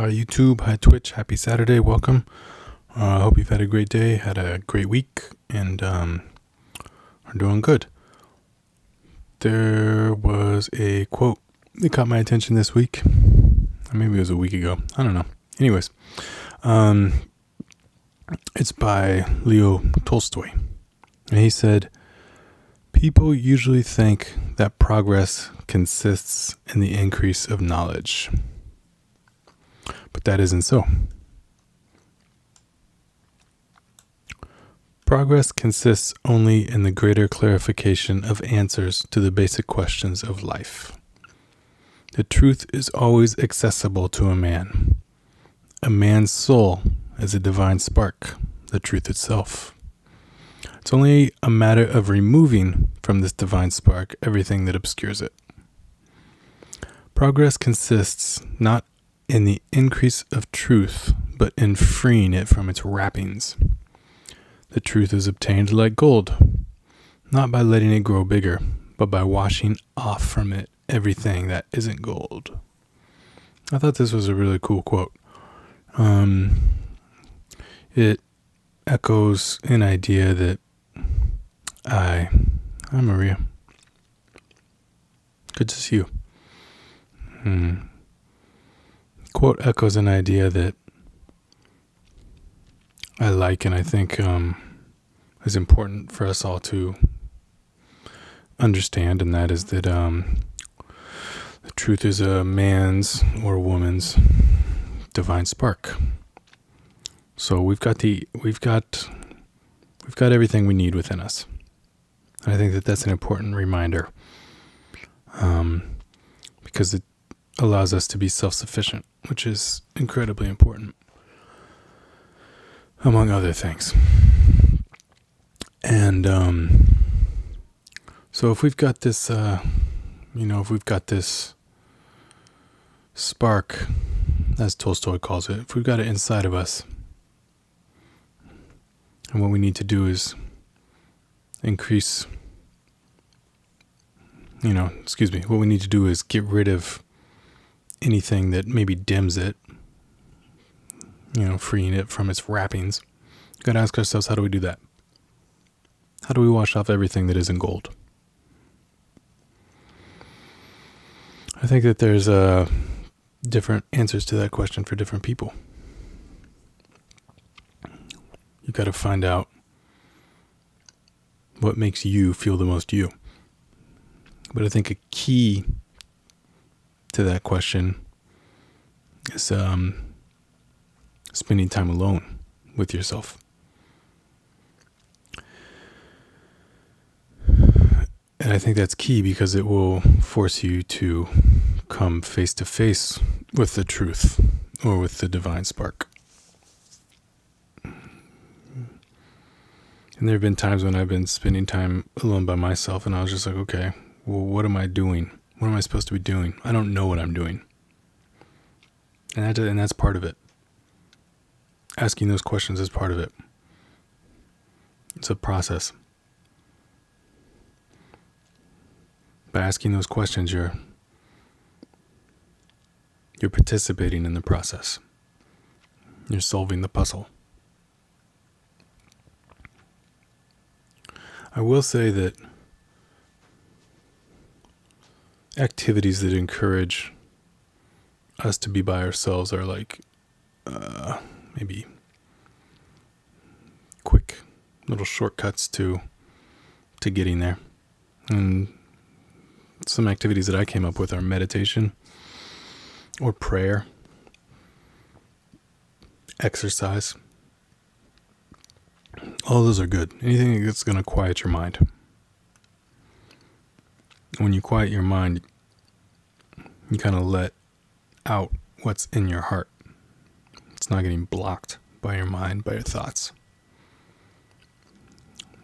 YouTube, hi Twitch, happy Saturday, welcome. I hope you've had a great day, had a great week, and are doing good. There was a quote that caught my attention this week. Or maybe it was a week ago. I don't know. Anyways, it's by Leo Tolstoy. And he said, "People usually think that progress consists in the increase of knowledge. But that isn't so. Progress consists only in the greater clarification of answers to the basic questions of life. The truth is always accessible to a man. A man's soul is a divine spark, the truth itself. It's only a matter of removing from this divine spark everything that obscures it. Progress consists not in the increase of truth, but in freeing it from its wrappings. The truth is obtained like gold, not by letting it grow bigger, but by washing off from it everything that isn't gold." I thought this was a really cool quote. It echoes an idea that Hi Maria. Good to see you. Quote echoes an idea that I like and I think is important for us all to understand, and that is that the truth is a man's or a woman's divine spark. So we've got everything we need within us. And I think that that's an important reminder, because it allows us to be self-sufficient, which is incredibly important, among other things. And so if we've got this, if we've got this spark, as Tolstoy calls it, if we've got it inside of us, and what we need to do is what we need to do is get rid of anything that maybe dims it, freeing it from its wrappings. We've got to ask ourselves, how do we do that? How do we wash off everything that isn't gold? I think that there's different answers to that question for different people. You've got to find out what makes you feel the most you. But I think a key to that question is spending time alone with yourself. And I think that's key because it will force you to come face to face with the truth or with the divine spark. And there have been times when I've been spending time alone by myself and I was just like, okay, well, what am I doing? What am I supposed to be doing? I don't know what I'm doing. And that's part of it. Asking those questions is part of it. It's a process. By asking those questions, you're participating in the process. You're solving the puzzle. I will say that activities that encourage us to be by ourselves are like maybe quick little shortcuts to getting there. And some activities that I came up with are meditation or prayer, exercise. All those are good. Anything that's going to quiet your mind. When you quiet your mind, you kind of let out what's in your heart. It's not getting blocked by your mind, by your thoughts.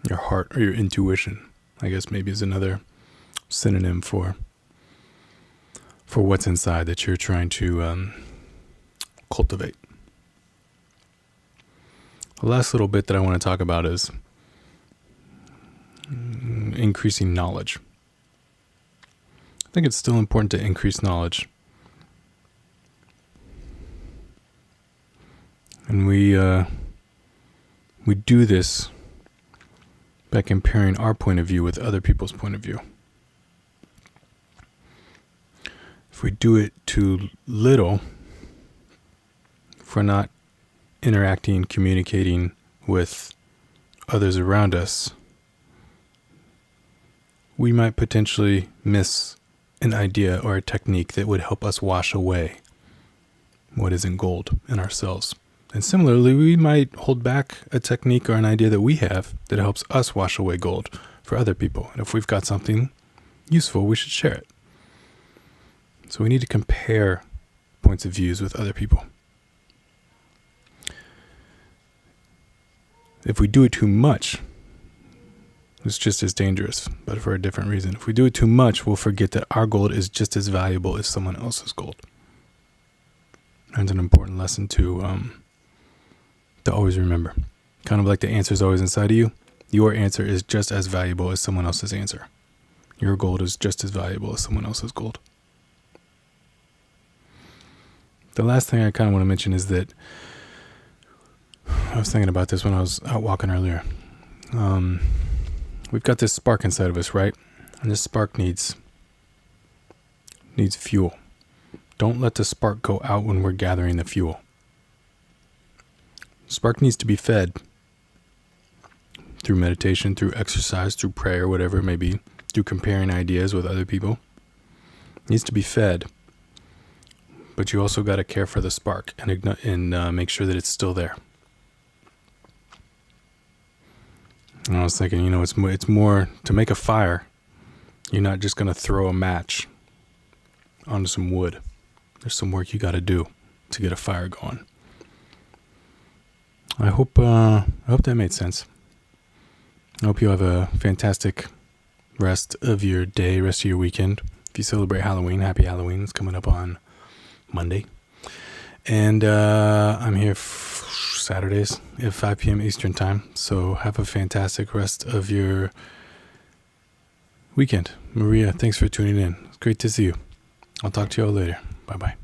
Your heart or your intuition, I guess maybe is another synonym for what's inside that you're trying to cultivate. The last little bit that I want to talk about is increasing knowledge. I think it's still important to increase knowledge. And we do this by comparing our point of view with other people's point of view. If we do it too little, if we're not interacting, communicating with others around us, we might potentially miss an idea or a technique that would help us wash away what isn't gold in ourselves. And similarly, we might hold back a technique or an idea that we have that helps us wash away gold for other people. And if we've got something useful, we should share it. So we need to compare points of views with other people. If we do it too much, it's just as dangerous, but for a different reason. If we do it too much, we'll forget that our gold is just as valuable as someone else's gold. That's an important lesson to always remember. Kind of like the answer is always inside of you. Your answer is just as valuable as someone else's answer. Your gold is just as valuable as someone else's gold. The last thing I kind of want to mention is that I was thinking about this when I was out walking earlier. We've got this spark inside of us, right? And this spark needs fuel. Don't let the spark go out when we're gathering the fuel. Spark needs to be fed through meditation, through exercise, through prayer, whatever it may be, through comparing ideas with other people. It needs to be fed. But you also got to care for the spark and make sure that it's still there. And I was thinking, it's more to make a fire. You're not just going to throw a match onto some wood. There's some work you got to do to get a fire going. I hope that made sense. I hope you have a fantastic rest of your day, rest of your weekend. If you celebrate Halloween, happy Halloween. It's coming up on Monday. And I'm here Saturdays at 5 p.m. Eastern time. So have a fantastic rest of your weekend. Maria, thanks for tuning in. It's great to see you. I'll talk to you all later. Bye-bye.